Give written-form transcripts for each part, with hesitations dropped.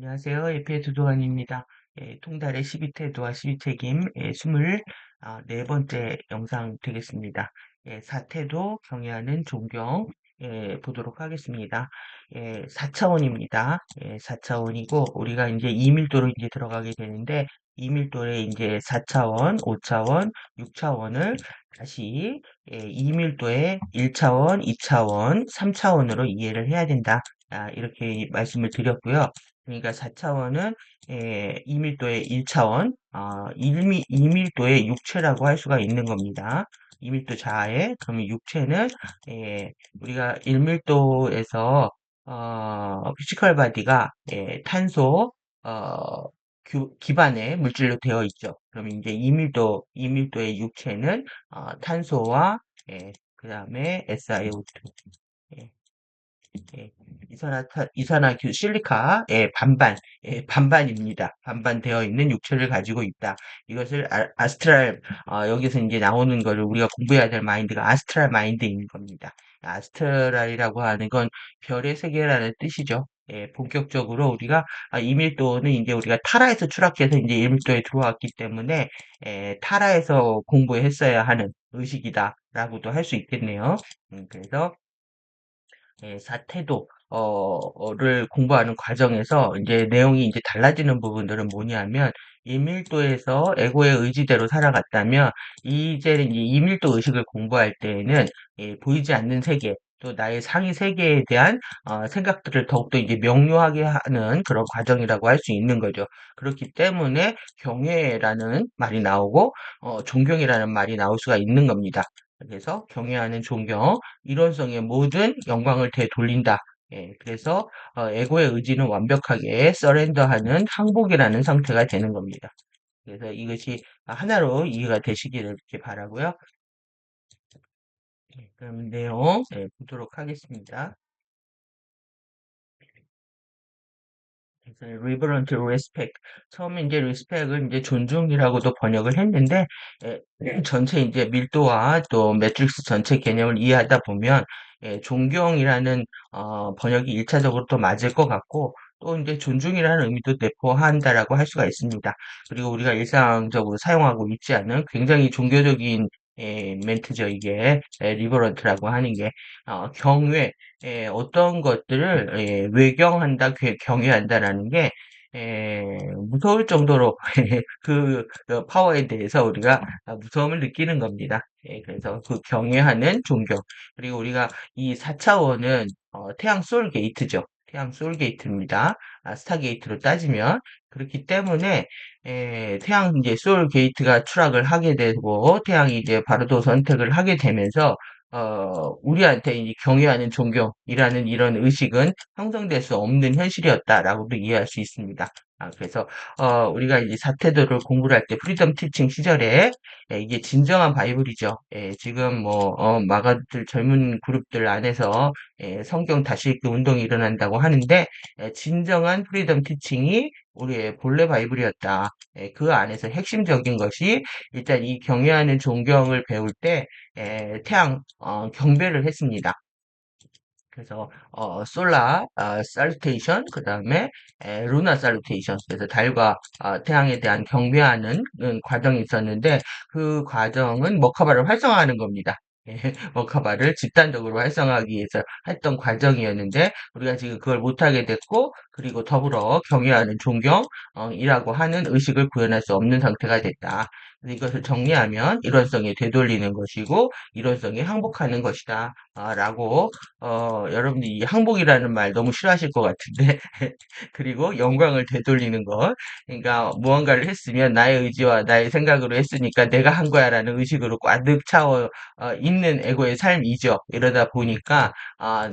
안녕하세요. 예피의 도도관입니다. 통달의 12태도와 12책임 24번째 영상 되겠습니다. 4태도 경외하는 존경 보도록 하겠습니다. 4차원입니다. 4차원이고 우리가 이제 2밀도로 이제 들어가게 되는데 2밀도의 이제 4차원, 5차원, 6차원을 다시 2밀도의 1차원, 2차원, 3차원으로 이해를 해야 된다. 이렇게 말씀을 드렸고요. 그러니까 4차원은 2밀도의 1차원, 2밀도의 육체라고 할 수가 있는 겁니다. 2밀도 자에, 그러면 육체는 우리가 1밀도에서 피지컬 바디가 탄소 기반의 물질로 되어 있죠. 그러면 이제 2밀도의 육체는 탄소와 그 다음에 SiO2, 예, 이산화탄 실리카, 반반, 반반입니다. 반반 되어 있는 육체를 가지고 있다. 이것을 아스트랄, 여기서 이제 나오는 거를 우리가 공부해야 될 마인드가 아스트랄 마인드인 겁니다. 아스트랄이라고 하는 건 별의 세계라는 뜻이죠. 본격적으로 우리가 2밀도는 이제 우리가 타라에서 추락해서 이제 1밀도에 들어왔기 때문에 타라에서 공부했어야 하는 의식이다라고도 할 수 있겠네요. 그래서 사태도를 공부하는 과정에서 이제 내용이 이제 달라지는 부분들은 뭐냐면 1밀도에서 에고의 의지대로 살아갔다면 이제 2밀도 의식을 공부할 때에는 보이지 않는 세계 또 나의 상위 세계에 대한 생각들을 더욱더 이제 명료하게 하는 그런 과정이라고 할 수 있는 거죠. 그렇기 때문에 경외라는 말이 나오고 존경이라는 말이 나올 수가 있는 겁니다. 그래서 경외하는 존경, 일원성의 모든 영광을 되돌린다. 그래서 에고의 의지는 완벽하게 서렌더하는 항복이라는 상태가 되는 겁니다. 그래서 이것이 하나로 이해가 되시기를 이렇게 바라고요. 그럼 내용 보도록 하겠습니다. 그래서 reverent respect. 처음에 이제 respect을 이제 존중이라고도 번역을 했는데, 전체 이제 밀도와 또 매트릭스 전체 개념을 이해하다 보면, 존경이라는, 번역이 일차적으로 또 맞을 것 같고, 또 이제 존중이라는 의미도 내포한다라고 할 수가 있습니다. 그리고 우리가 일상적으로 사용하고 있지 않은 굉장히 종교적인 멘트죠, 이게. 리버런트라고 하는 게. 경외, 어떤 것들을 외경한다, 경외한다라는 게 무서울 정도로 그 파워에 대해서 우리가 무서움을 느끼는 겁니다. 그래서 그 경외하는 존경. 그리고 우리가 이 4차원은 태양 솔 게이트죠. 태양 솔 게이트입니다. 스타게이트로 따지면 그렇기 때문에 태양 이제 솔 게이트가 추락을 하게 되고 태양이 이제 바로도 선택을 하게 되면서 우리한테 이 경외하는 존경이라는 이런 의식은 형성될 수 없는 현실이었다라고도 이해할 수 있습니다. 그래서 우리가 이제 사태도를 공부를 할 때 프리덤 티칭 시절에 이게 진정한 바이블이죠. 지금 뭐 마가들 젊은 그룹들 안에서 성경 다시 읽기 운동이 일어난다고 하는데 진정한 프리덤 티칭이 우리의 본래 바이블이었다. 그 안에서 핵심적인 것이 일단 이 경외하는 존경을 배울 때 태양 경배를 했습니다. 그래서 솔라 살루테이션 그다음에 루나 살루테이션 그래서 달과 태양에 대한 경배하는 과정이 있었는데 그 과정은 머카바를 활성화하는 겁니다. 머카바를 집단적으로 활성화하기 위해서 했던 과정이었는데 우리가 지금 그걸 못하게 됐고 그리고 더불어 경외하는 존경이라고 하는 의식을 구현할 수 없는 상태가 됐다. 그래서 이것을 정리하면 일원성에 되돌리는 것이고 일원성에 항복하는 것이다. 라고 여러분들이 이 항복이라는 말 너무 싫어하실 것 같은데, 그리고 영광을 되돌리는 것. 그러니까 무언가를 했으면 나의 의지와 나의 생각으로 했으니까 내가 한 거야라는 의식으로 꽉득 차워 있는 에고의 삶이죠. 이러다 보니까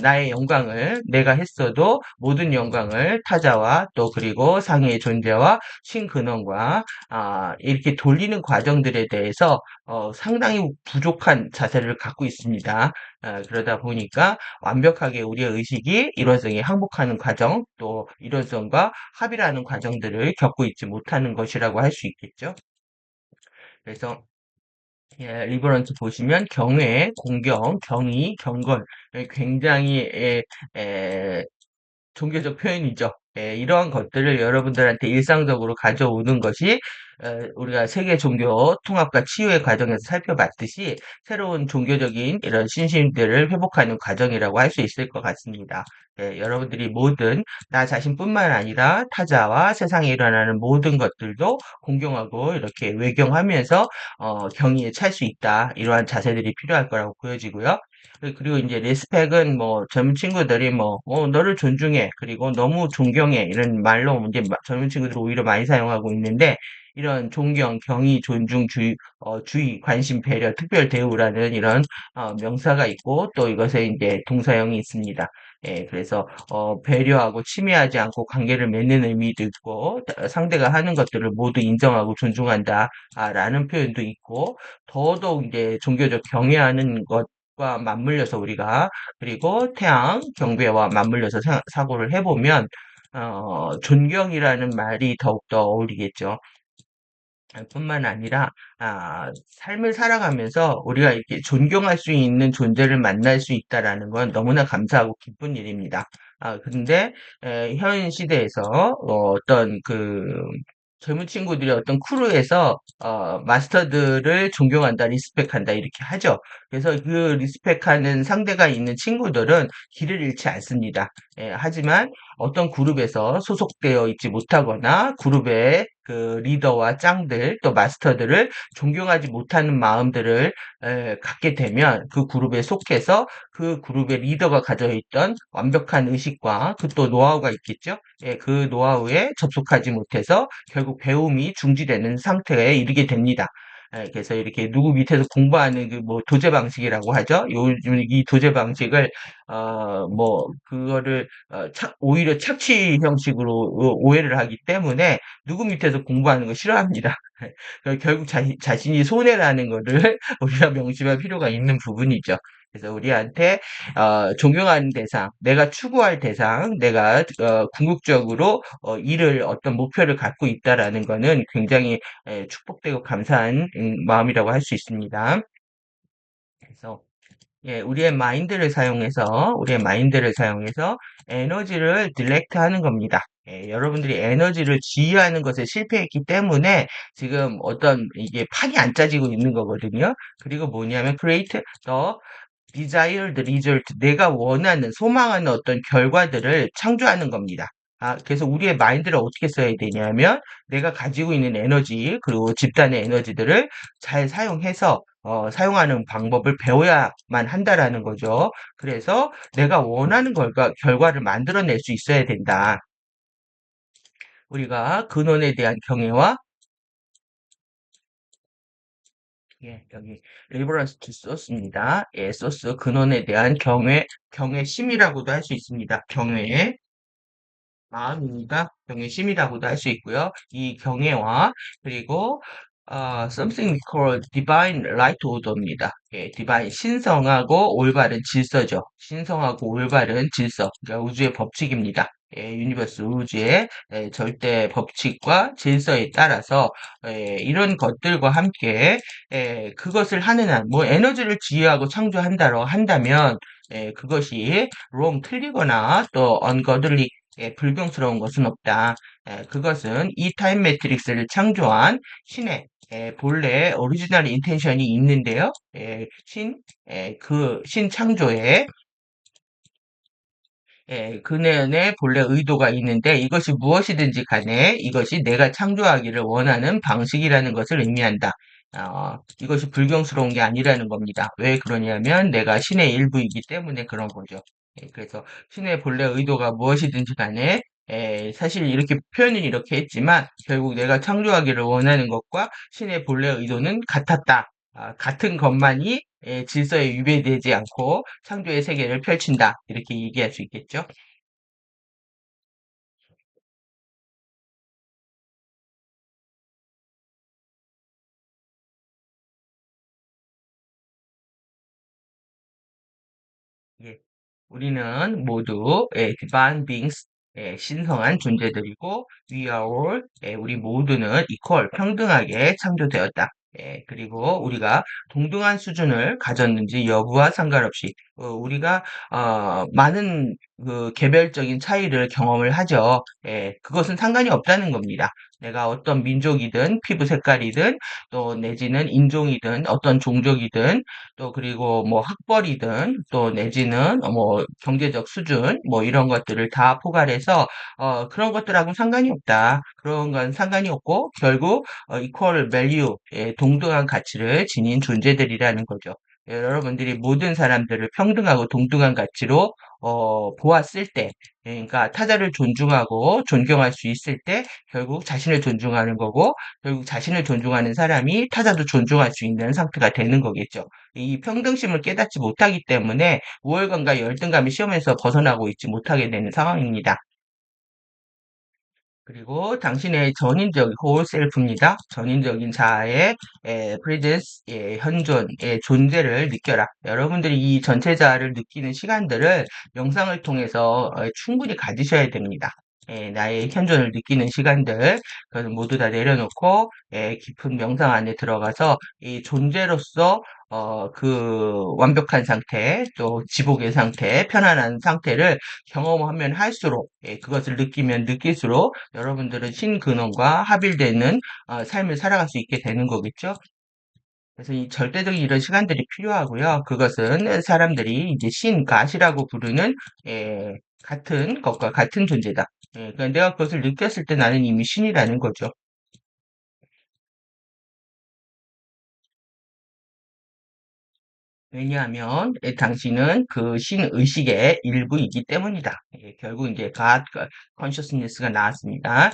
나의 영광을 내가 했어도 모든 영광을 타자와 또 그리고 상해의 존재와 신근원과 이렇게 돌리는 과정들에 대해서 상당히 부족한 자세를 갖고 있습니다. 그러다 보니까 완벽하게 우리의 의식이 일원성에 항복하는 과정, 또 일원성과 합일하는 과정들을 겪고 있지 못하는 것이라고 할 수 있겠죠. 그래서 리버런트 보시면 경외, 공경, 경의, 경건 굉장히 종교적 표현이죠. 이러한 것들을 여러분들한테 일상적으로 가져오는 것이 우리가 세계 종교 통합과 치유의 과정에서 살펴봤듯이 새로운 종교적인 이런 신심들을 회복하는 과정이라고 할 수 있을 것 같습니다. 여러분들이 모든 나 자신뿐만 아니라 타자와 세상에 일어나는 모든 것들도 공경하고 이렇게 외경하면서 경의에 찰 수 있다. 이러한 자세들이 필요할 거라고 보여지고요. 그리고 이제 리스펙은 뭐 젊은 친구들이 뭐 너를 존중해 그리고 너무 존경해 이런 말로 이제 젊은 친구들이 오히려 많이 사용하고 있는데 이런 존경, 경의, 존중, 주의, 관심, 배려, 특별 대우라는 이런 명사가 있고 또 이것에 이제 동사형이 있습니다. 그래서 배려하고 침해하지 않고 관계를 맺는 의미도 있고 상대가 하는 것들을 모두 인정하고 존중한다 라는 표현도 있고 더더욱 이제 종교적 경외하는 것과 맞물려서 우리가 그리고 태양 경배와 맞물려서 사고를 해보면 존경이라는 말이 더욱더 어울리겠죠. 뿐만 아니라 삶을 살아가면서 우리가 이렇게 존경할 수 있는 존재를 만날 수 있다라는 건 너무나 감사하고 기쁜 일입니다. 근데 현 시대에서 어떤 그 젊은 친구들이 어떤 크루에서 마스터들을 존경한다, 리스펙한다 이렇게 하죠. 그래서 그 리스펙하는 상대가 있는 친구들은 길을 잃지 않습니다. 하지만 어떤 그룹에서 소속되어 있지 못하거나 그룹의 그 리더와 짱들 또 마스터들을 존경하지 못하는 마음들을 갖게 되면 그 그룹에 속해서 그 그룹의 리더가 가져 있던 완벽한 의식과 그 또 노하우가 있겠죠. 그 노하우에 접속하지 못해서 결국 배움이 중지되는 상태에 이르게 됩니다. 그래서 이렇게 누구 밑에서 공부하는 그 뭐 도제 방식이라고 하죠. 요즘 이 도제 방식을 뭐 그거를 오히려 착취 형식으로 오해를 하기 때문에 누구 밑에서 공부하는 거 싫어합니다. 결국 자신이 손해라는 거를 우리가 명심할 필요가 있는 부분이죠. 그래서 우리한테 존경하는 대상, 내가 추구할 대상, 내가 궁극적으로 이를 어떤 목표를 갖고 있다라는 거는 굉장히 축복되고 감사한 마음이라고 할 수 있습니다. 그래서 우리의 마인드를 사용해서 에너지를 딜렉트 하는 겁니다. 여러분들이 에너지를 지휘하는 것에 실패했기 때문에 지금 어떤 이게 판이 안 짜지고 있는 거거든요. 그리고 뭐냐면 create the desired result, 내가 원하는, 소망하는 어떤 결과들을 창조하는 겁니다. 그래서 우리의 마인드를 어떻게 써야 되냐면, 내가 가지고 있는 에너지, 그리고 집단의 에너지들을 잘 사용해서, 사용하는 방법을 배워야만 한다라는 거죠. 그래서 내가 원하는 결과를 만들어낼 수 있어야 된다. 우리가 근원에 대한 경외와 여기 리버런스 투 소스입니다. 소스 근원에 대한 경외심이라고도 할 수 있습니다. 경외의 마음입니다. 경외심이라고도 할 수 있고요. 이 경외와 그리고 something we call divine right order입니다. divine 신성하고 올바른 질서죠. 신성하고 올바른 질서, 그러니까 우주의 법칙입니다. 유니버스 우주의 절대 법칙과 질서에 따라서 이런 것들과 함께 그것을 하는 한, 뭐 에너지를 지휘하고 창조한다고 한다면 그것이 wrong 틀리거나 또 ungodly 불경스러운 것은 없다. 그것은 이 타임 매트릭스를 창조한 신의 본래 오리지널 인텐션이 있는데요. 신 창조의 그년의 본래 의도가 있는데 이것이 무엇이든지 간에 이것이 내가 창조하기를 원하는 방식이라는 것을 의미한다. 이것이 불경스러운 게 아니라는 겁니다. 왜 그러냐면 내가 신의 일부이기 때문에 그런 거죠. 그래서 신의 본래 의도가 무엇이든지 간에 사실 이렇게 표현은 이렇게 했지만 결국 내가 창조하기를 원하는 것과 신의 본래 의도는 같았다. 같은 것만이 질서에 위배되지 않고 창조의 세계를 펼친다. 이렇게 얘기할 수 있겠죠. 예. 우리는 모두 divine beings, 신성한 존재들이고 we are all, 우리 모두는 equal, 평등하게 창조되었다. 그리고 우리가 동등한 수준을 가졌는지 여부와 상관없이 우리가 많은 그 개별적인 차이를 경험을 하죠. 그것은 상관이 없다는 겁니다. 내가 어떤 민족이든 피부 색깔이든 또 내지는 인종이든 어떤 종족이든 또 그리고 뭐 학벌이든 또 내지는 뭐 경제적 수준 뭐 이런 것들을 다 포괄해서 그런 것들하고는 상관이 없다. 그런 건 상관이 없고 결국 equal value, 동등한 가치를 지닌 존재들이라는 거죠. 여러분들이 모든 사람들을 평등하고 동등한 가치로 보았을 때, 그러니까 타자를 존중하고 존경할 수 있을 때 결국 자신을 존중하는 거고, 결국 자신을 존중하는 사람이 타자도 존중할 수 있는 상태가 되는 거겠죠. 이 평등심을 깨닫지 못하기 때문에 우월감과 열등감이 시험에서 벗어나고 있지 못하게 되는 상황입니다. 그리고 당신의 전인적 whole self입니다. 전인적인 자아의 presence, 현존의 존재를 느껴라. 여러분들이 이 전체 자아를 느끼는 시간들을 명상을 통해서 충분히 가지셔야 됩니다. 나의 현존을 느끼는 시간들, 그것을 모두 다 내려놓고 깊은 명상 안에 들어가서 이 존재로서 그 완벽한 상태, 또 지복의 상태, 편안한 상태를 경험하면 할수록, 그것을 느끼면 느낄수록 여러분들은 신근원과 합일되는 삶을 살아갈 수 있게 되는 거겠죠. 그래서 이 절대적인 이런 시간들이 필요하고요. 그것은 사람들이 이제 신가시라고 부르는 같은 것과 같은 존재다. 그러니까 내가 그것을 느꼈을 때 나는 이미 신이라는 거죠. 왜냐하면 당신은 그 신의식의 일부이기 때문이다. 결국 이제 God Consciousness가 나왔습니다.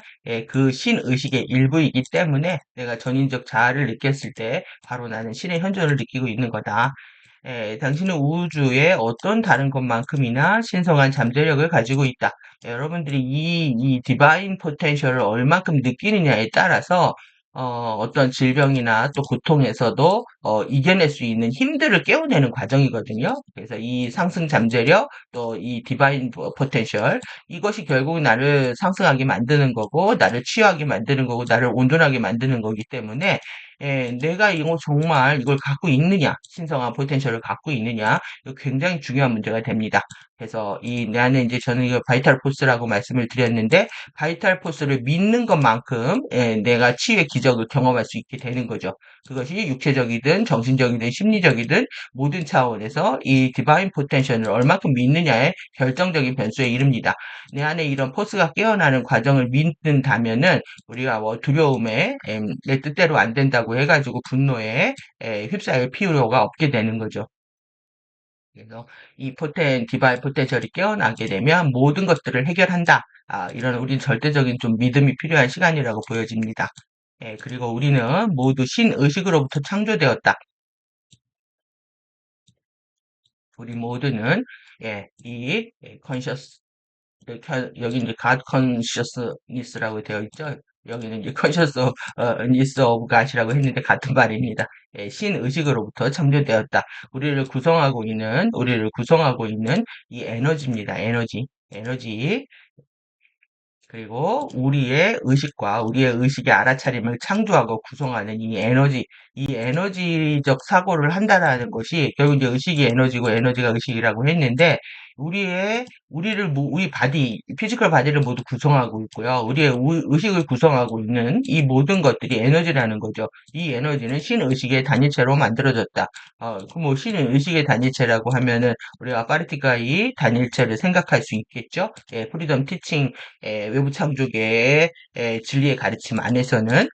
그 신의식의 일부이기 때문에 내가 전인적 자아를 느꼈을 때 바로 나는 신의 현존을 느끼고 있는 거다. 당신은 우주의 어떤 다른 것만큼이나 신성한 잠재력을 가지고 있다. 여러분들이 이 디바인 포텐셜을 얼만큼 느끼느냐에 따라서 어떤 질병이나 또 고통에서도 이겨낼 수 있는 힘들을 깨워내는 과정이거든요. 그래서 이 상승 잠재력, 또 이 디바인 포텐셜, 이것이 결국 나를 상승하게 만드는 거고, 나를 치유하게 만드는 거고, 나를 온전하게 만드는 거기 때문에, 내가 이거 정말 이걸 갖고 있느냐, 신성한 포텐셜을 갖고 있느냐, 이거 굉장히 중요한 문제가 됩니다. 그래서 나는 이제 저는 이거 바이탈 포스라고 말씀을 드렸는데, 바이탈 포스를 믿는 것만큼 내가 치유의 기적을 경험할 수 있게 되는 거죠. 그것이 육체적이든 정신적이든 심리적이든 모든 차원에서 이 디바인 포텐션을 얼마큼 믿느냐의 결정적인 변수에 이릅니다. 내 안에 이런 포스가 깨어나는 과정을 믿는다면은 우리가 뭐 두려움에 내 뜻대로 안 된다고 해가지고 분노에 휩싸일 필요가 없게 되는 거죠. 그래서 이 디바인 포텐셜이 깨어나게 되면 모든 것들을 해결한다. 이런 우리 절대적인 좀 믿음이 필요한 시간이라고 보여집니다. 그리고 우리는 모두 신의식으로부터 창조되었다. 우리 모두는 이 컨셔스 여기 이제 God consciousness라고 되어 있죠. 여기는 이제 consciousness of God이라고 했는데 같은 말입니다. 신의식으로부터 창조되었다. 우리를 구성하고 있는 이 에너지입니다. 에너지. 그리고 우리의 의식과 우리의 의식의 알아차림을 창조하고 구성하는 이 에너지적 사고를 한다라는 것이 결국 이제 의식이 에너지고 에너지가 의식이라고 했는데 우리 바디, 피지컬 바디를 모두 구성하고 있고요. 우리의 의식을 구성하고 있는 이 모든 것들이 에너지라는 거죠. 이 에너지는 신의식의 단위체로 만들어졌다. 그뭐 신의식의 단위체라고 하면은 우리가 파르티가의 단일체를 생각할 수 있겠죠. 프리덤 티칭 외부 창조계의 진리의 가르침 안에서는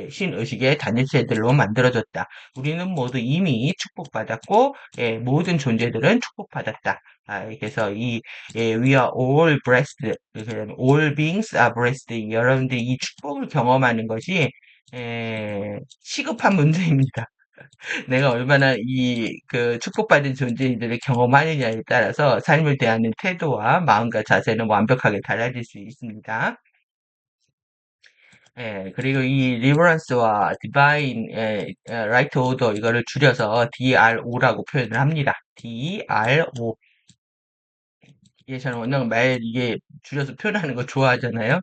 신의식의 단일체들로 만들어졌다. 우리는 모두 이미 축복받았고 모든 존재들은 축복받았다. 그래서 we are all blessed, all beings are blessed. 여러분들이 이 축복을 경험하는 것이 시급한 문제입니다. 내가 얼마나 그 축복받은 존재들을 경험하느냐에 따라서 삶을 대하는 태도와 마음과 자세는 완벽하게 달라질 수 있습니다. 그리고 이 리버런스와 디바인 라이트 오더 이거를 줄여서 DRO라고 표현을 합니다. DRO. 저는 워낙 이게 줄여서 표현하는 거 좋아하잖아요.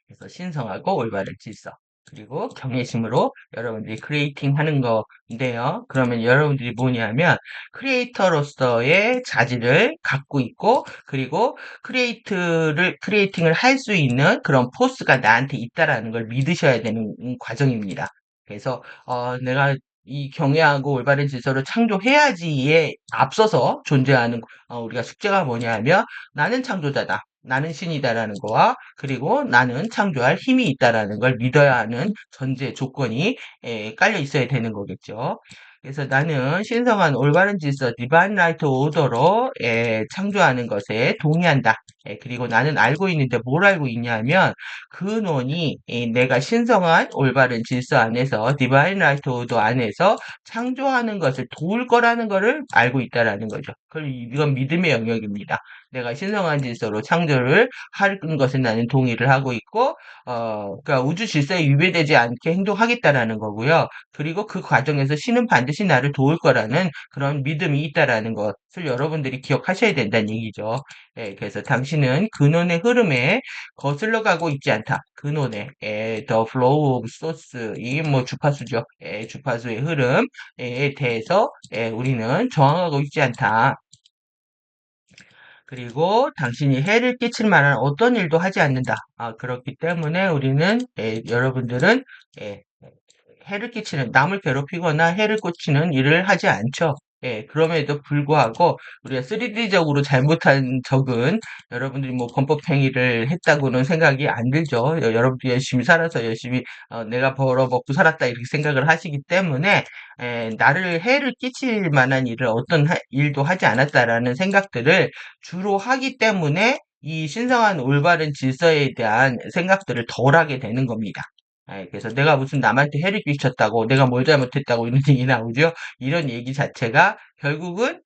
그래서 신성하고 올바른 질서. 그리고 경외심으로 여러분들이 크리에이팅 하는 건데요. 그러면 여러분들이 뭐냐면 크리에이터로서의 자질을 갖고 있고 그리고 크리에이팅을 할 수 있는 그런 포스가 나한테 있다라는 걸 믿으셔야 되는 과정입니다. 그래서 내가 이 경외하고 올바른 질서를 창조해야지에 앞서서 존재하는 우리가 숙제가 뭐냐면 나는 창조자다. 나는 신이다라는 거와 그리고 나는 창조할 힘이 있다라는 걸 믿어야 하는 전제 조건이 깔려 있어야 되는 거겠죠. 그래서 나는 신성한 올바른 질서, 디바인 라이트 오더로 창조하는 것에 동의한다. 그리고 나는 알고 있는데 뭘 알고 있냐면 근원이 내가 신성한 올바른 질서 안에서 디바인 라이트 오더 안에서 창조하는 것을 도울 거라는 것을 알고 있다라는 거죠. 이건 믿음의 영역입니다. 내가 신성한 질서로 창조를 하는 것에 나는 동의를 하고 있고, 그러니까 우주 질서에 위배되지 않게 행동하겠다라는 거고요. 그리고 그 과정에서 신은 반드시 나를 도울 거라는 그런 믿음이 있다라는 것을 여러분들이 기억하셔야 된다는 얘기죠. 그래서 당신은 근원의 흐름에 거슬러 가고 있지 않다. 근원의 the flow of source 이 뭐 주파수죠. 주파수의 흐름에 대해서 우리는 저항하고 있지 않다. 그리고 당신이 해를 끼칠 만한 어떤 일도 하지 않는다. 그렇기 때문에 우리는 여러분들은 예, 해를 끼치는 남을 괴롭히거나 해를 끼치는 일을 하지 않죠. 그럼에도 불구하고 우리가 3D적으로 잘못한 적은 여러분들이 뭐 범법행위를 했다고는 생각이 안 들죠. 여러분들이 열심히 살아서 열심히 내가 벌어먹고 살았다 이렇게 생각을 하시기 때문에 나를 해를 끼칠 만한 일을 어떤 일도 하지 않았다라는 생각들을 주로 하기 때문에 이 신성한 올바른 질서에 대한 생각들을 덜 하게 되는 겁니다. 그래서 내가 무슨 남한테 해를 끼쳤다고, 내가 뭘 잘못했다고 이런 얘기 나오죠. 이런 얘기 자체가 결국은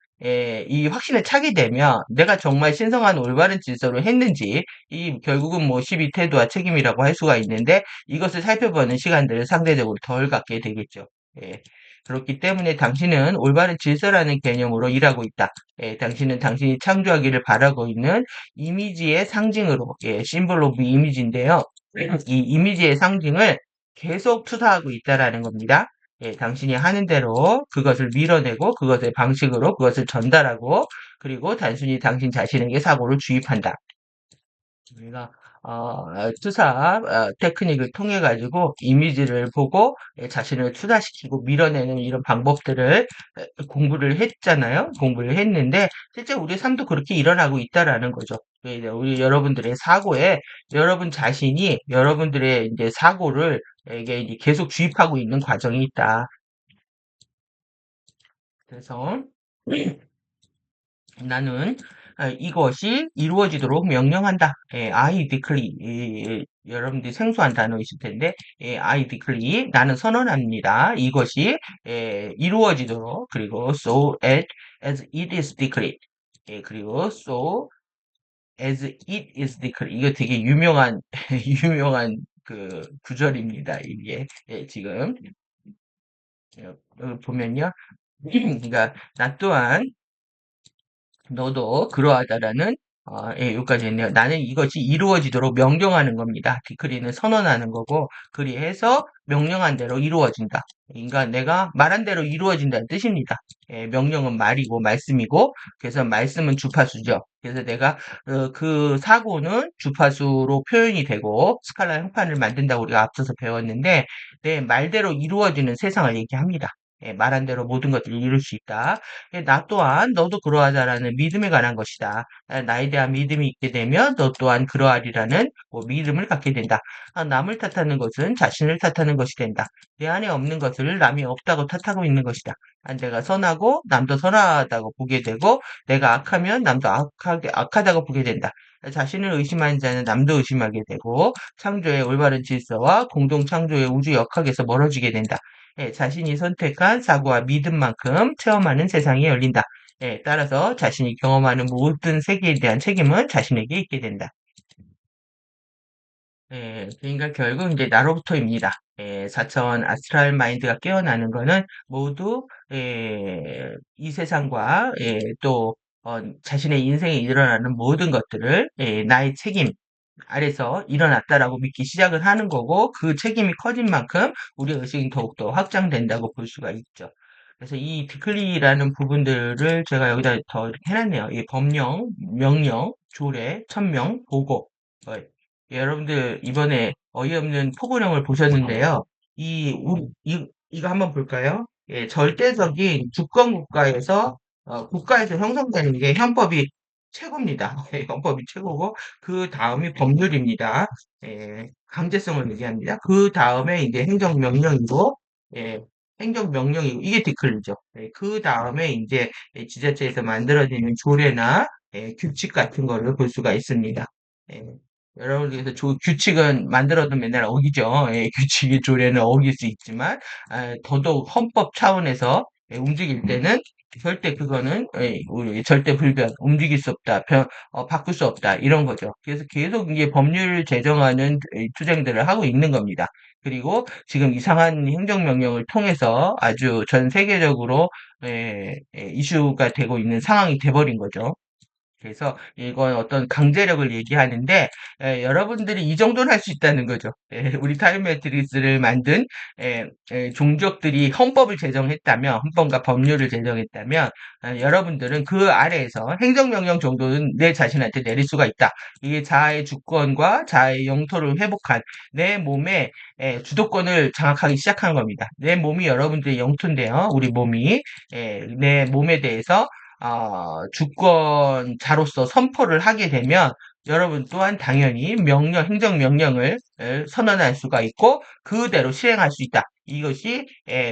이 확신을 차게 되면 내가 정말 신성한 올바른 질서로 했는지 이 결국은 뭐 12태도와 책임이라고 할 수가 있는데 이것을 살펴보는 시간들을 상대적으로 덜 갖게 되겠죠. 예. 그렇기 때문에 당신은 올바른 질서라는 개념으로 일하고 있다. 당신은 당신이 창조하기를 바라고 있는 이미지의 상징으로, 심볼 오브 이미지인데요. 이 이미지의 상징을 계속 투사하고 있다라는 겁니다. 당신이 하는 대로 그것을 밀어내고 그것의 방식으로 그것을 전달하고 그리고 단순히 당신 자신에게 사고를 주입한다. 우리가 투사 테크닉을 통해 가지고 이미지를 보고 자신을 투사시키고 밀어내는 이런 방법들을 공부를 했잖아요. 공부를 했는데 실제 우리 삶도 그렇게 일어나고 있다라는 거죠. 우리 여러분들의 사고에 여러분 자신이 여러분들의 이제 사고를 이게 이제 계속 주입하고 있는 과정이 있다. 그래서 나는 이것이 이루어지도록 명령한다. I decree. 여러분들이 생소한 단어 있을 텐데, I decree. 나는 선언합니다. 이것이 이루어지도록 그리고 as it is decreed. 그리고 so as it is decreed. 이거 되게 유명한 유명한 그 구절입니다. 이게 지금 보면요. 그러니까 나 또한 너도 그러하다라는 여기까지 했네요. 나는 이것이 이루어지도록 명령하는 겁니다. 디크리는 선언하는 거고 그리해서 명령한 대로 이루어진다. 그러니까 내가 말한 대로 이루어진다는 뜻입니다. 명령은 말이고 말씀이고 그래서 말씀은 주파수죠. 그래서 내가 그 사고는 주파수로 표현이 되고 스칼라 형판을 만든다고 우리가 앞서서 배웠는데 내 말대로 이루어지는 세상을 얘기합니다. 말한 대로 모든 것들을 이룰 수 있다. 나 또한 너도 그러하다라는 믿음에 관한 것이다. 나에 대한 믿음이 있게 되면 너 또한 그러하리라는 뭐 믿음을 갖게 된다. 남을 탓하는 것은 자신을 탓하는 것이 된다. 내 안에 없는 것을 남이 없다고 탓하고 있는 것이다. 내가 선하고 남도 선하다고 보게 되고 내가 악하면 남도 악하다고 보게 된다. 자신을 의심하는 자는 남도 의심하게 되고 창조의 올바른 질서와 공동 창조의 우주 역학에서 멀어지게 된다. 자신이 선택한 사고와 믿음만큼 체험하는 세상이 열린다. 따라서 자신이 경험하는 모든 세계에 대한 책임은 자신에게 있게 된다. 그러니까 결국 이제 나로부터입니다. 4차원 아스트랄 마인드가 깨어나는 거는 모두 이 세상과 또 자신의 인생에 일어나는 모든 것들을 나의 책임, 아래서 일어났다라고 믿기 시작을 하는 거고 그 책임이 커진 만큼 우리의 의식이 더욱더 확장된다고 볼 수가 있죠. 그래서 이 디클리라는 부분들을 제가 여기다 더 이렇게 해놨네요. 이 법령, 명령, 조례, 천명, 보고. 여러분들 이번에 어이없는 포고령을 보셨는데요. 이거 한번 볼까요? 예, 절대적인 주권 국가에서 국가에서 형성되는 게 헌법이 최고입니다. 예, 헌법이 최고고 그 다음이 법률입니다. 예, 강제성을 얘기합니다. 그 다음에 이제 행정명령이고, 예, 행정명령이고, 이게 디클이죠. 예, 그 다음에 이제 지자체에서 만들어지는 조례나 규칙 같은 거를 볼 수가 있습니다. 예, 여러분들께서 규칙은 만들어도 맨날 어기죠. 예, 규칙의 조례는 어길 수 있지만, 더더욱 헌법 차원에서 움직일 때는 절대 그거는 우리 절대 불변, 움직일 수 없다, 바꿀 수 없다 이런 거죠. 그래서 계속 이제 법률 제정하는 투쟁들을 하고 있는 겁니다. 그리고 지금 이상한 행정명령을 통해서 아주 전 세계적으로 이슈가 되고 있는 상황이 돼버린 거죠. 그래서 이건 어떤 강제력을 얘기하는데 여러분들이 이 정도는 할 수 있다는 거죠. 우리 타임 매트리스를 만든 종족들이 헌법을 제정했다면 헌법과 법률을 제정했다면 여러분들은 그 아래에서 행정명령 정도는 내 자신한테 내릴 수가 있다. 이게 자아의 주권과 자아의 영토를 회복한 내 몸의 주도권을 장악하기 시작한 겁니다. 내 몸이 여러분들의 영토인데요. 우리 몸이 내 몸에 대해서 주권자로서 선포를 하게 되면 여러분 또한 당연히 행정명령을 선언할 수가 있고 그대로 실행할 수 있다. 이것이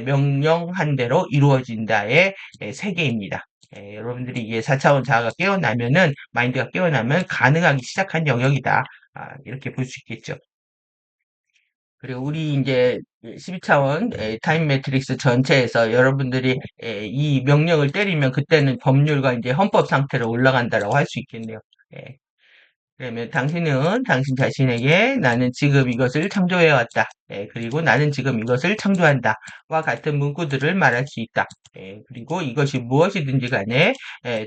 명령한 대로 이루어진다의 세계입니다. 여러분들이 이게 4차원 자아가 깨어나면은, 마인드가 깨어나면 가능하기 시작한 영역이다. 이렇게 볼 수 있겠죠. 그리고 우리 이제 12차원 타임 매트릭스 전체에서 여러분들이 이 명령을 때리면 그때는 법률과 이제 헌법 상태로 올라간다라고 할 수 있겠네요. 예. 그러면 당신은 당신 자신에게 나는 지금 이것을 창조해 왔다. 그리고 나는 지금 이것을 창조한다. 와 같은 문구들을 말할 수 있다. 그리고 이것이 무엇이든지 간에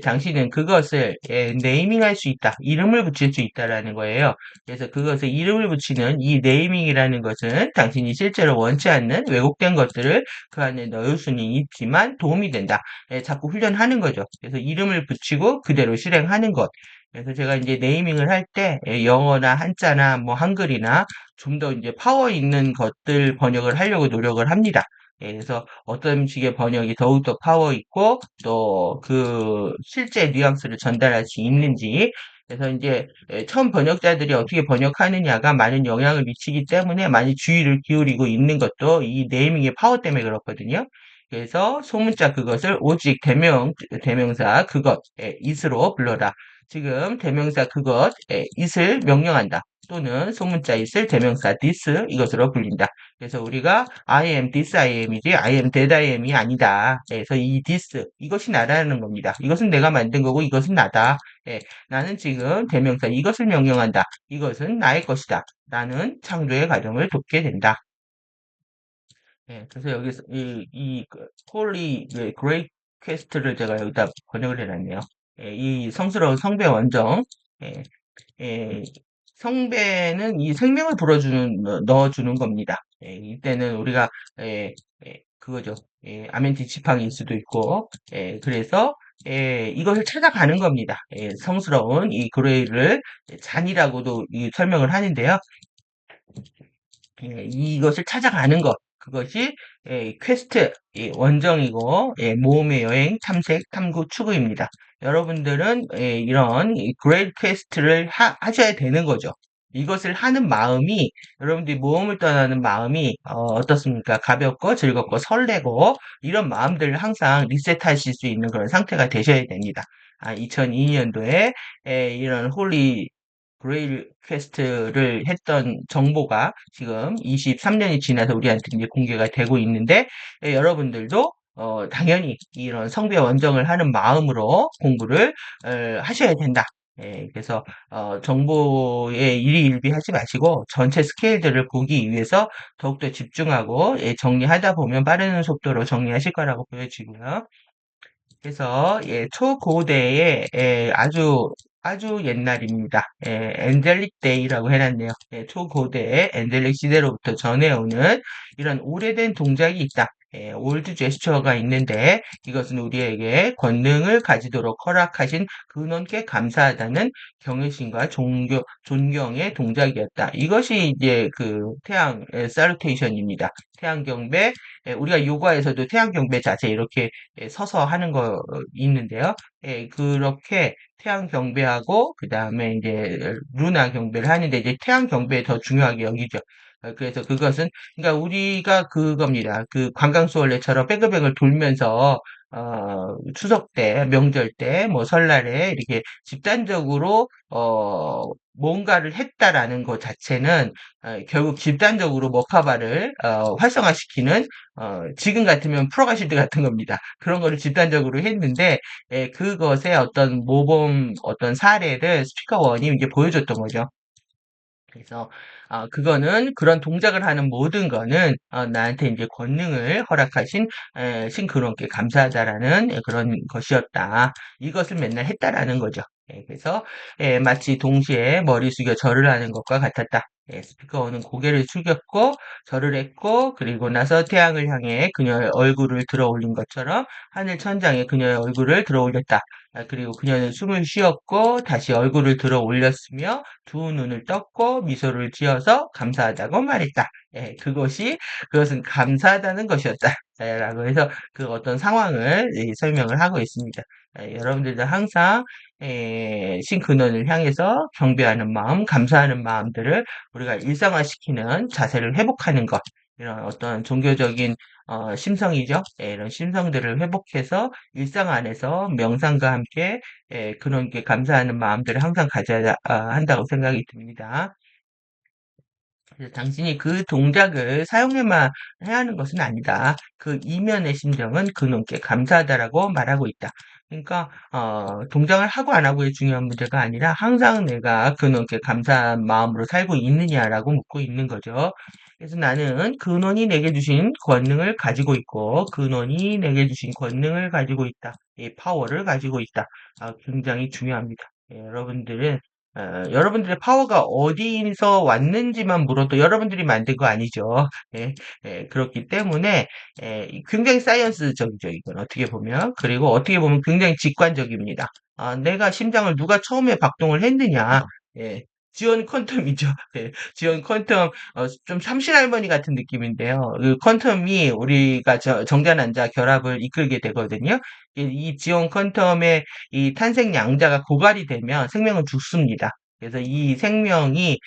당신은 그것을 네이밍할 수 있다. 이름을 붙일 수 있다라는 거예요. 그래서 그것에 이름을 붙이는 이 네이밍이라는 것은 당신이 실제로 원치 않는 왜곡된 것들을 그 안에 넣을 수는 있지만 도움이 된다. 자꾸 훈련하는 거죠. 그래서 이름을 붙이고 그대로 실행하는 것. 그래서 제가 이제 네이밍을 할 때 영어나 한자나 뭐 한글이나 좀 더 이제 파워 있는 것들 번역을 하려고 노력을 합니다. 그래서 어떤 식의 번역이 더욱더 파워 있고 또 그 실제 뉘앙스를 전달할 수 있는지 그래서 이제 처음 번역자들이 어떻게 번역하느냐가 많은 영향을 미치기 때문에 많이 주의를 기울이고 있는 것도 이 네이밍의 파워 때문에 그렇거든요. 그래서 소문자 그것을 오직 대명사 그것, is로 불러라. 지금 대명사 그것, it을 명령한다. 또는 소문자 it을 대명사 this 이것으로 불린다. 그래서 우리가 I am this I am이지 I am that I am이 아니다. 그래서 이 this 이것이 나라는 겁니다. 이것은 내가 만든 거고 이것은 나다. 나는 지금 대명사 이것을 명령한다. 이것은 나의 것이다. 나는 창조의 과정을 돕게 된다. 그래서 여기서 홀리 그레이 퀘스트를 제가 여기다 번역을 해놨네요. 이 성스러운 성배 원정. 예, 예, 성배는 이 생명을 넣어주는 겁니다. 이때는 우리가, 그거죠. 아멘티 지팡이일 수도 있고, 그래서, 이것을 찾아가는 겁니다. 성스러운 이 그레이를 잔이라고도 설명을 하는데요. 이것을 찾아가는 것. 그것이 퀘스트, 원정이고 모험의 여행, 탐색, 탐구, 추구입니다. 여러분들은 이런 그레이트 퀘스트를 하셔야 되는 거죠. 이것을 하는 마음이 여러분들이 모험을 떠나는 마음이 어떻습니까? 가볍고 즐겁고 설레고 이런 마음들을 항상 리셋하실 수 있는 그런 상태가 되셔야 됩니다. 2002년도에 이런 홀리 그레일 퀘스트를 했던 정보가 지금 23년이 지나서 우리한테 이제 공개가 되고 있는데 여러분들도 당연히 이런 성배 원정을 하는 마음으로 공부를 하셔야 된다. 그래서 정보에 일희일비하지 마시고 전체 스케일들을 보기 위해서 더욱더 집중하고 정리하다 보면 빠른 속도로 정리하실 거라고 보여지고요. 그래서 초고대의 아주 아주 옛날입니다. 엔젤릭 데이라고 해놨네요. 초고대 엔젤릭 시대로부터 전해오는 이런 오래된 동작이 있다. 올드 제스처가 있는데 이것은 우리에게 권능을 가지도록 허락하신 근원께 감사하다는 경외심과 존경의 동작이었다. 이것이 이제 그 태양 살루테이션입니다. 태양 경배, 우리가 요가에서도 태양 경배 자세 이렇게 서서 하는 거 있는데요. 그렇게 태양 경배하고 그다음에 이제 루나 경배를 하는데 이제 태양 경배 더 중요하게 여기죠. 그래서 그것은 그러니까 우리가 그겁니다. 그 관광수월래처럼 뱅글뱅글 돌면서 추석 때, 명절 때, 뭐 설날에 이렇게 집단적으로 뭔가를 했다라는 것 자체는 결국 집단적으로 머카바를 활성화시키는 지금 같으면 프로가실드 같은 겁니다. 그런 거를 집단적으로 했는데 그것의 어떤 모범 어떤 사례를 스피커 원이 이제 보여줬던 거죠. 그래서 그거는 그런 동작을 하는 모든 거는 나한테 이제 권능을 허락하신 신근원께 감사하다라는 그런 것이었다. 이것을 맨날 했다라는 거죠. 그래서 마치 동시에 머리 숙여 절을 하는 것과 같았다. 스피커는 고개를 숙였고 절을 했고 그리고 나서 태양을 향해 그녀의 얼굴을 들어 올린 것처럼 하늘 천장에 그녀의 얼굴을 들어 올렸다. 그리고 그녀는 숨을 쉬었고 다시 얼굴을 들어 올렸으며 두 눈을 떴고 미소를 지어서 감사하다고 말했다. 그것은 감사하다는 것이었다. 라고 해서 그 어떤 상황을 설명을 하고 있습니다. 여러분들도 항상 신근원을 향해서 경배하는 마음, 감사하는 마음들을 우리가 일상화시키는 자세를 회복하는 것, 이런 어떤 종교적인 심성이죠. 이런 심성들을 회복해서 일상 안에서 명상과 함께 그런 게 감사하는 마음들을 항상 가져야 한다고 생각이 듭니다. 그래서 당신이 그 동작을 사용해만 해야 하는 것은 아니다. 그 이면의 심정은 그놈께 감사하다라고 말하고 있다. 그러니까 동작을 하고 안 하고의 중요한 문제가 아니라 항상 내가 그놈께 감사한 마음으로 살고 있느냐라고 묻고 있는 거죠. 그래서 나는 근원이 내게 주신 권능을 가지고 있고 근원이 내게 주신 권능을 가지고 있다. 이 파워를 가지고 있다. 굉장히 중요합니다. 여러분들은 여러분들의 파워가 어디서 왔는지만 물어도 여러분들이 만든 거 아니죠. 그렇기 때문에 굉장히 사이언스적이죠, 이건 어떻게 보면. 그리고 어떻게 보면 굉장히 직관적입니다. 내가 심장을 누가 처음에 박동을 했느냐. 예, 지온 퀀텀이죠. 지온 퀀텀 좀 삼신할머니 같은 느낌인데요. 그 퀀텀이 우리가 정자난자 결합을 이끌게 되거든요. 이 지온 퀀텀의 이 탄생 양자가 고갈이 되면 생명은 죽습니다. 그래서 이 생명이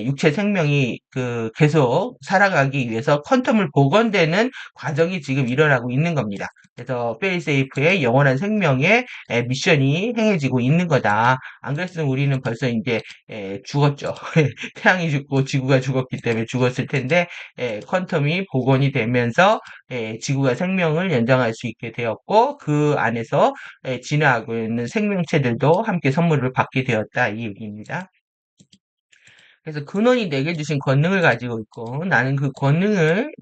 육체 생명이 그 계속 살아가기 위해서 퀀텀을 복원되는 과정이 지금 일어나고 있는 겁니다. 그래서 페이세이프의 영원한 생명의 미션이 행해지고 있는 거다. 안 그랬으면 우리는 벌써 이제 죽었죠. 태양이 죽고 지구가 죽었기 때문에 죽었을 텐데 퀀텀이 복원이 되면서 지구가 생명을 연장할 수 있게 되었고 그 안에서 진화하고 있는 생명체들도 함께 선물을 받게 되었다 이 얘기입니다. 그래서 근원이 내게 주신 권능을 가지고 있고 나는 그 권능을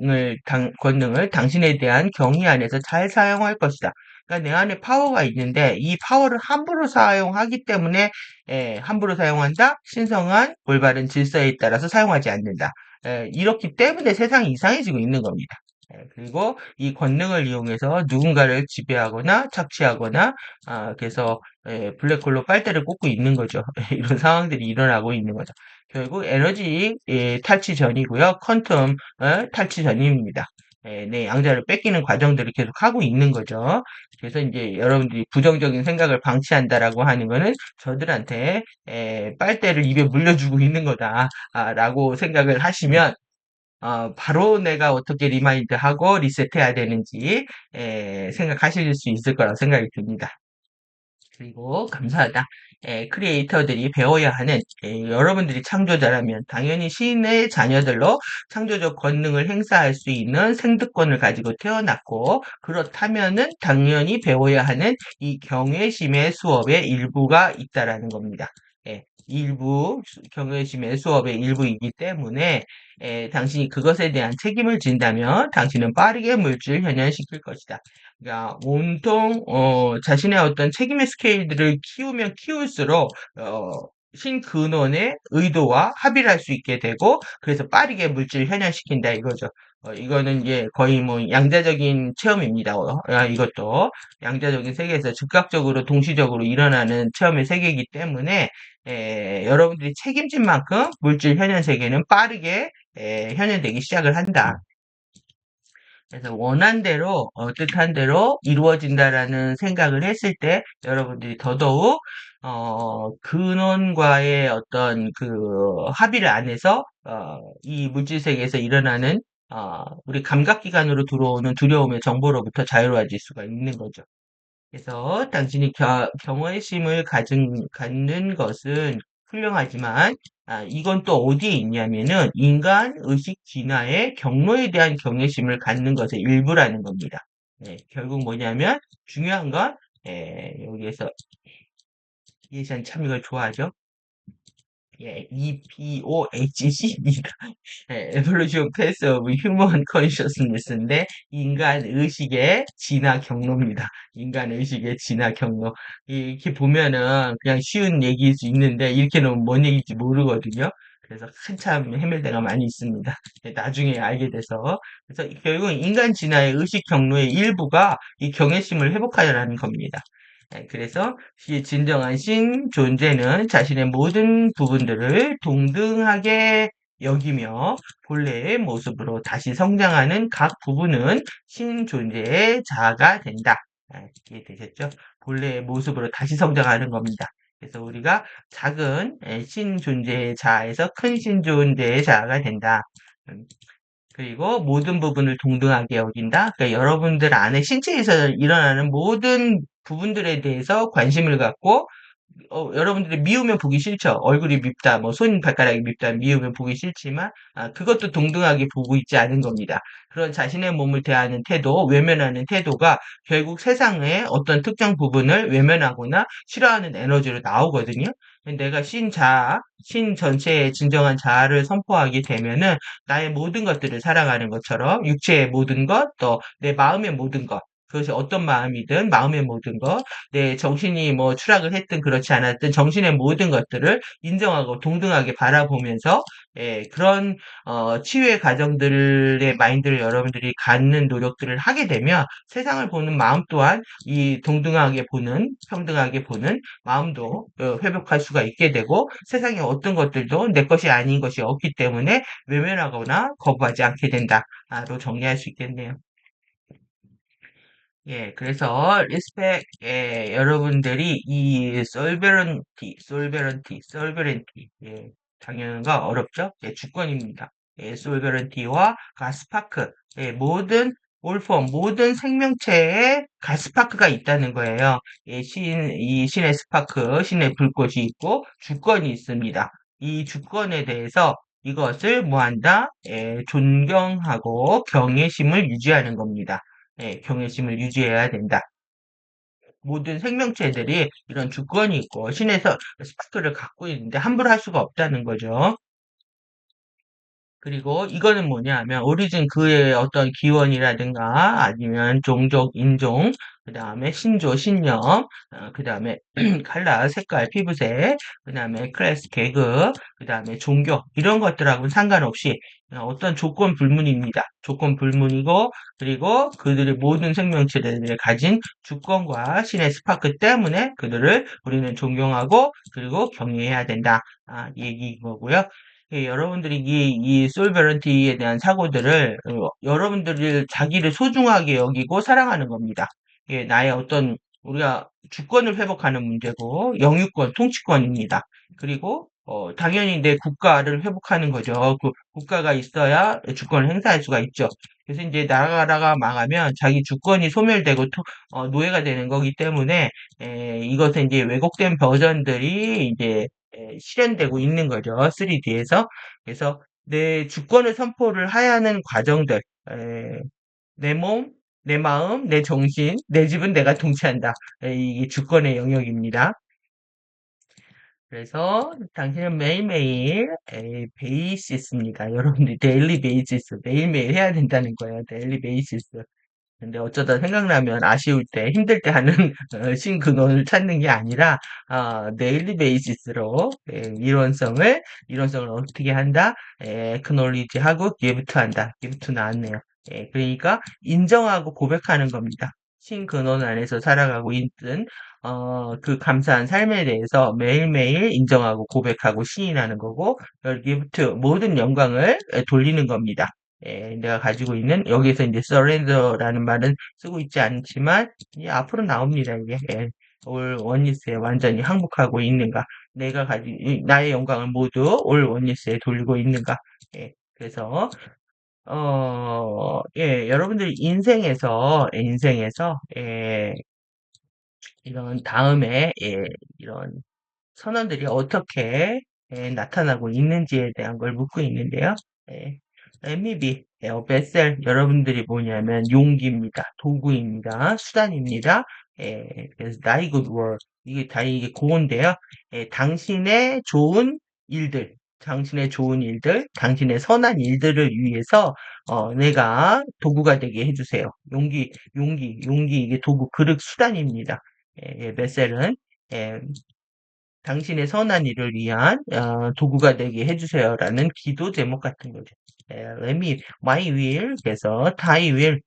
당신에 대한 경의 안에서 잘 사용할 것이다. 그러니까 내 안에 파워가 있는데 이 파워를 함부로 사용하기 때문에 함부로 사용한다. 신성한 올바른 질서에 따라서 사용하지 않는다. 이렇기 때문에 세상이 이상해지고 있는 겁니다. 그리고 이 권능을 이용해서 누군가를 지배하거나 착취하거나 그래서 블랙홀로 빨대를 꽂고 있는 거죠. 이런 상황들이 일어나고 있는 거죠. 결국 에너지 탈취 전이고요. 퀀텀 탈취 전입니다. 네, 양자를 뺏기는 과정들을 계속 하고 있는 거죠. 그래서 이제 여러분들이 부정적인 생각을 방치한다라고 하는 거는 저들한테 빨대를 입에 물려주고 있는 거다라고 생각을 하시면 바로 내가 어떻게 리마인드하고 리셋해야 되는지 생각하실 수 있을 거라고 생각이 듭니다. 그리고 감사하다. 크리에이터들이 배워야 하는 여러분들이 창조자라면 당연히 시인의 자녀들로 창조적 권능을 행사할 수 있는 생득권을 가지고 태어났고 그렇다면은 당연히 배워야 하는 이 경외심의 수업의 일부가 있다라는 겁니다. 일부 경외심의 수업의 일부이기 때문에 당신이 그것에 대한 책임을 진다면 당신은 빠르게 물질 현현시킬 것이다. 그러니까 온통 자신의 어떤 책임의 스케일들을 키우면 키울수록 신근원의 의도와 합의를 할 수 있게 되고 그래서 빠르게 물질 현현시킨다 이거죠. 이거는 이제 거의 뭐 양자적인 체험입니다. 이것도 양자적인 세계에서 즉각적으로 동시적으로 일어나는 체험의 세계이기 때문에 여러분들이 책임진 만큼 물질 현현 세계는 빠르게 현현되기 시작을 한다. 그래서 원한 대로, 뜻한 대로 이루어진다라는 생각을 했을 때 여러분들이 더더욱 근원과의 어떤 그 합의를 안 해서 이 물질 세계에서 일어나는 우리 감각기관으로 들어오는 두려움의 정보로부터 자유로워질 수가 있는 거죠. 그래서 당신이 경외심을 갖는 것은 훌륭하지만 이건 또 어디에 있냐면은 인간 의식 진화의 경로에 대한 경외심을 갖는 것의 일부라는 겁니다. 결국 뭐냐면 중요한 건 여기에서 예전 참 이걸 좋아하죠. EPOHC입니다. Evolution Path of Human Consciousness인데 인간 의식의 진화 경로입니다. 인간 의식의 진화 경로. 이렇게 보면은 그냥 쉬운 얘기일 수 있는데 이렇게 놓으면 뭔 얘기인지 모르거든요. 그래서 한참 헤맬 때가 많이 있습니다. 나중에 알게 돼서. 그래서 결국 인간 진화의 의식 경로의 일부가 이 경외심을 회복하려는 겁니다. 그래서 이 진정한 신 존재는 자신의 모든 부분들을 동등하게 여기며 본래의 모습으로 다시 성장하는 각 부분은 신 존재의 자아가 된다. 이해되셨죠? 본래의 모습으로 다시 성장하는 겁니다. 그래서 우리가 작은 신 존재의 자아에서 큰 신 존재의 자아가 된다. 음, 그리고 모든 부분을 동등하게 여긴다. 그러니까 여러분들 안에 신체에서 일어나는 모든 부분들에 대해서 관심을 갖고 여러분들이 미우면 보기 싫죠. 얼굴이 밉다, 뭐 손발가락이 밉다, 미우면 보기 싫지만 그것도 동등하게 보고 있지 않은 겁니다. 그런 자신의 몸을 대하는 태도, 외면하는 태도가 결국 세상의 어떤 특정 부분을 외면하거나 싫어하는 에너지로 나오거든요. 내가 신 전체의 진정한 자아를 선포하게 되면은 나의 모든 것들을 살아가는 것처럼 육체의 모든 것, 또 내 마음의 모든 것, 그것이 어떤 마음이든 마음의 모든 것, 내 정신이 뭐 추락을 했든 그렇지 않았든 정신의 모든 것들을 인정하고 동등하게 바라보면서 그런 치유의 과정들의 마인드를 여러분들이 갖는 노력들을 하게 되면 세상을 보는 마음 또한 이 동등하게 보는 평등하게 보는 마음도 회복할 수가 있게 되고 세상의 어떤 것들도 내 것이 아닌 것이 없기 때문에 외면하거나 거부하지 않게 된다로 정리할 수 있겠네요. 그래서 리스펙, 여러분들이 이 솔베런티, 당연가 어렵죠? 주권입니다. 솔베런티와 가스파크, 모든 올폼, 모든 생명체에 가스파크가 있다는 거예요. 이 신의 스파크, 신의 불꽃이 있고 주권이 있습니다. 이 주권에 대해서 이것을 뭐한다? 존경하고 경외심을 유지하는 겁니다. 경외심을 유지해야 된다. 모든 생명체들이 이런 주권이 있고 신에서 스파크를 갖고 있는데 함부로 할 수가 없다는 거죠. 그리고 이거는 뭐냐 하면 오리진 그의 어떤 기원이라든가 아니면 종족, 인종, 그 다음에 신조, 신념, 그 다음에 컬러, 색깔, 피부색, 그 다음에 클래스, 계급, 그 다음에 종교 이런 것들하고는 상관없이 어떤 조건 불문입니다. 조건 불문이고 그리고 그들의 모든 생명체들이 가진 주권과 신의 스파크 때문에 그들을 우리는 존경하고 그리고 경외해야 된다. 이 얘기인 거고요. 여러분들이 이 솔베런티에 대한 사고들을 여러분들이 자기를 소중하게 여기고 사랑하는 겁니다. 나의 어떤 우리가 주권을 회복하는 문제고 영유권, 통치권입니다. 그리고 당연히 내 국가를 회복하는 거죠. 그 국가가 있어야 주권을 행사할 수가 있죠. 그래서 이제 나라가 망하면 자기 주권이 소멸되고 노예가 되는 거기 때문에 이것은 이제 왜곡된 버전들이 이제 실현되고 있는 거죠. 3D에서. 그래서 내 주권을 선포를 해야 하는 과정들, 내 몸, 내 마음, 내 정신, 내 집은 내가 통치한다. 이게 주권의 영역입니다. 그래서 당신은 매일매일 베이시스입니다. 여러분들 데일리 베이시스 매일매일 해야 된다는 거예요. 데일리 베이시스. 근데 어쩌다 생각나면 아쉬울 때, 힘들 때 하는 신근원을 찾는 게 아니라 데일리 베이시스로 이론성을 어떻게 한다? knowledge하고 기브트한다. 기브트 나왔네요. 그러니까 인정하고 고백하는 겁니다. 신근원 안에서 살아가고 있든 그 감사한 삶에 대해서 매일매일 인정하고 고백하고 시인하는 거고 기브트 모든 영광을 돌리는 겁니다. 내가 가지고 있는 여기에서 이제 surrender라는 말은 쓰고 있지 않지만 이제 앞으로 나옵니다. 이게 올 원리스에 완전히 항복하고 있는가? 내가 가진 나의 영광을 모두 올 원리스에 돌리고 있는가? 그래서 여러분들 인생에서 이런 다음에 이런 선언들이 어떻게 나타나고 있는지에 대한 걸 묻고 있는데요. 예, MEB, 베셀, 여러분들이 뭐냐면 용기입니다. 도구입니다. 수단입니다. 그래서 나이 굿 월, 이게 고인데요. 당신의 좋은 일들, 당신의 선한 일들을 위해서 내가 도구가 되게 해주세요. 용기, 이게 도구, 그릇, 수단입니다. 베셀은 당신의 선한 일을 위한 도구가 되게 해주세요라는 기도 제목 같은 거죠. Let me, my will, 그래서 thy will,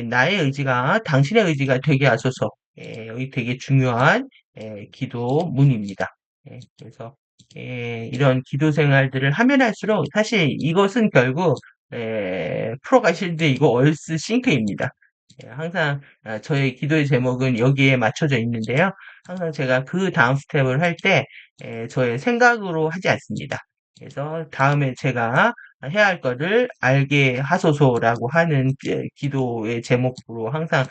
나의 의지가 당신의 의지가 되게 하소서. 여기 되게 중요한 기도문입니다. 그래서 이런 기도 생활들을 하면 할수록 사실 이것은 결국 프로가실드 이거 얼스 싱크입니다. 항상 저의 기도의 제목은 여기에 맞춰져 있는데요. 항상 제가 그 다음 스텝을 할 때 저의 생각으로 하지 않습니다. 그래서 다음에 제가 해야 할 거를 알게 하소서라고 하는 기도의 제목으로 항상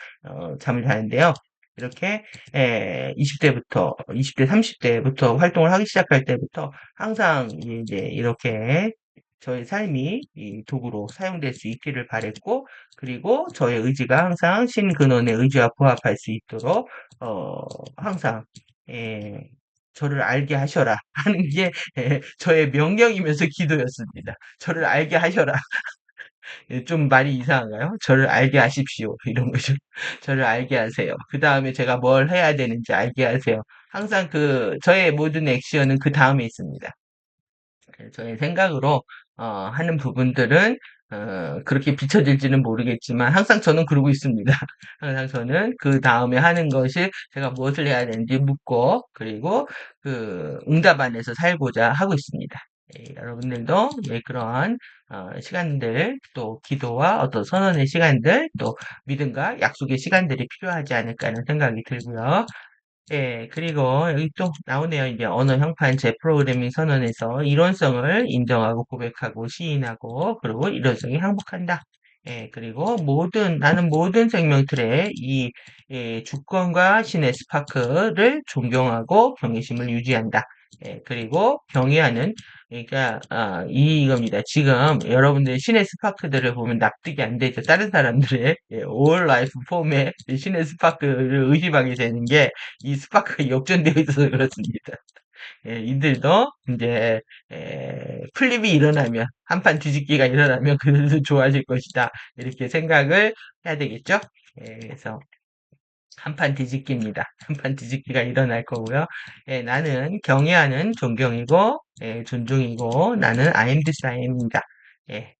잠을 자는데요. 이렇게 20대, 30대부터 활동을 하기 시작할 때부터 항상 이제 이렇게 저의 삶이 이 도구로 사용될 수 있기를 바랬고, 그리고 저의 의지가 항상 신근원의 의지와 부합할 수 있도록 항상 예, 저를 알게 하셔라 하는 게 저의 명령이면서 기도였습니다. 저를 알게 하셔라. 좀 말이 이상한가요? 저를 알게 하십시오. 이런 거죠. 저를 알게 하세요. 그 다음에 제가 뭘 해야 되는지 알게 하세요. 항상 저의 모든 액션은 그 다음에 있습니다. 저의 생각으로 하는 부분들은 그렇게 비춰질지는 모르겠지만 항상 저는 그러고 있습니다. 항상 저는 그 다음에 하는 것이 제가 무엇을 해야 되는지 묻고 그리고 그 응답 안에서 살고자 하고 있습니다. 여러분들도 그러한 시간들 또 기도와 어떤 선언의 시간들 또 믿음과 약속의 시간들이 필요하지 않을까 하는 생각이 들고요. 그리고 여기 또 나오네요. 이제 언어 형판 재프로그래밍 선언에서 이론성을 인정하고 고백하고 시인하고 그리고 이론성이 항복한다. 그리고 나는 모든 생명틀의 주권과 신의 스파크를 존경하고 경외심을 유지한다. 그리고 경외하는 그러니까 이겁니다. 지금 여러분들 신의 스파크들을 보면 납득이 안 되죠. 다른 사람들의 all life 폼의 신의 스파크를 의심하게 되는 게 이 스파크가 역전되어 있어서 그렇습니다. 이들도 이제 플립이 일어나면 한판 뒤집기가 일어나면 그들도 좋아질 것이다. 이렇게 생각을 해야 되겠죠? 그래서 한판 뒤집기입니다. 한판 뒤집기가 일어날 거고요. 나는 경외하는 존경이고 존중이고 나는 IMDC IM입니다.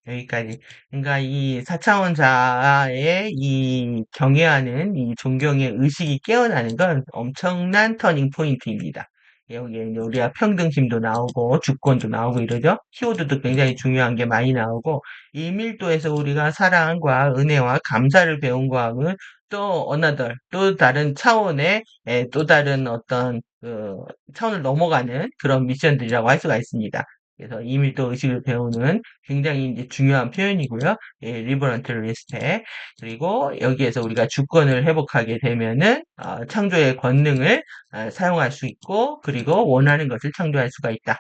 여기까지. 그러니까 이 4차원자의 이 경외하는 이 존경의 의식이 깨어나는 건 엄청난 터닝 포인트입니다. 여기에 이제 우리가 평등심도 나오고 주권도 나오고 이러죠. 키워드도 굉장히 중요한 게 많이 나오고 이 밀도에서 우리가 사랑과 은혜와 감사를 배운 거하고는 또 another 또 다른 차원의 또 다른 어떤 차원을 넘어가는 그런 미션들이라고 할 수가 있습니다. 그래서 이밀도 의식을 배우는 굉장히 이제 중요한 표현이고요. 리버런트 리스펙 그리고 여기에서 우리가 주권을 회복하게 되면은 창조의 권능을 사용할 수 있고 그리고 원하는 것을 창조할 수가 있다.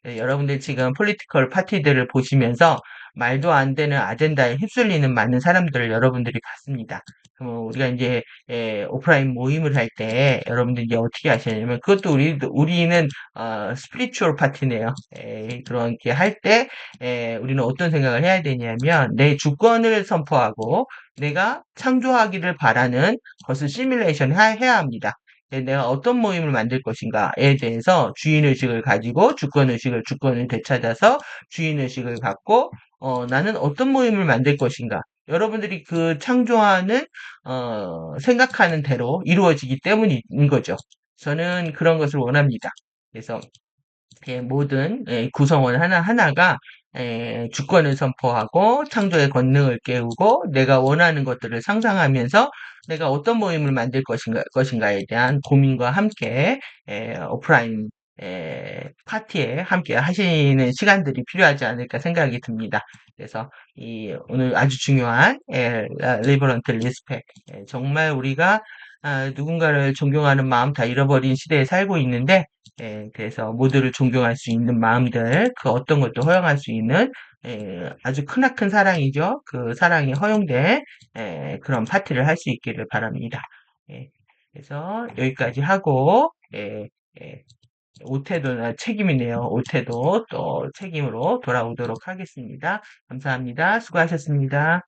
여러분들 지금 폴리티컬 파티들을 보시면서 말도 안 되는 아젠다에 휩쓸리는 많은 사람들을 여러분들이 봤습니다. 우리가 이제 오프라인 모임을 할 때 여러분들 이제 어떻게 하시냐면 그것도 우리는 스피리추얼 파티네요. 그렇게 할 때 우리는 어떤 생각을 해야 되냐면 내 주권을 선포하고 내가 창조하기를 바라는 것을 시뮬레이션 해야 합니다. 내가 어떤 모임을 만들 것인가에 대해서 주인의식을 가지고 주권을 되찾아서 주인의식을 갖고 나는 어떤 모임을 만들 것인가. 여러분들이 그 창조하는 생각하는 대로 이루어지기 때문인 거죠. 저는 그런 것을 원합니다. 그래서 모든 구성원 하나하나가 주권을 선포하고 창조의 권능을 깨우고 내가 원하는 것들을 상상하면서 내가 어떤 모임을 만들 것인가에 대한 고민과 함께 오프라인 파티에 함께 하시는 시간들이 필요하지 않을까 생각이 듭니다. 그래서 오늘 아주 중요한 리버런트 리스펙 정말 우리가 누군가를 존경하는 마음 다 잃어버린 시대에 살고 있는데 그래서 모두를 존경할 수 있는 마음들, 그 어떤 것도 허용할 수 있는 아주 크나큰 사랑이죠. 그 사랑이 허용된 그런 파티를 할 수 있기를 바랍니다. 예, 그래서 여기까지 하고 예, 오태도 책임이네요. 오태도 또 책임으로 돌아오도록 하겠습니다. 감사합니다. 수고하셨습니다.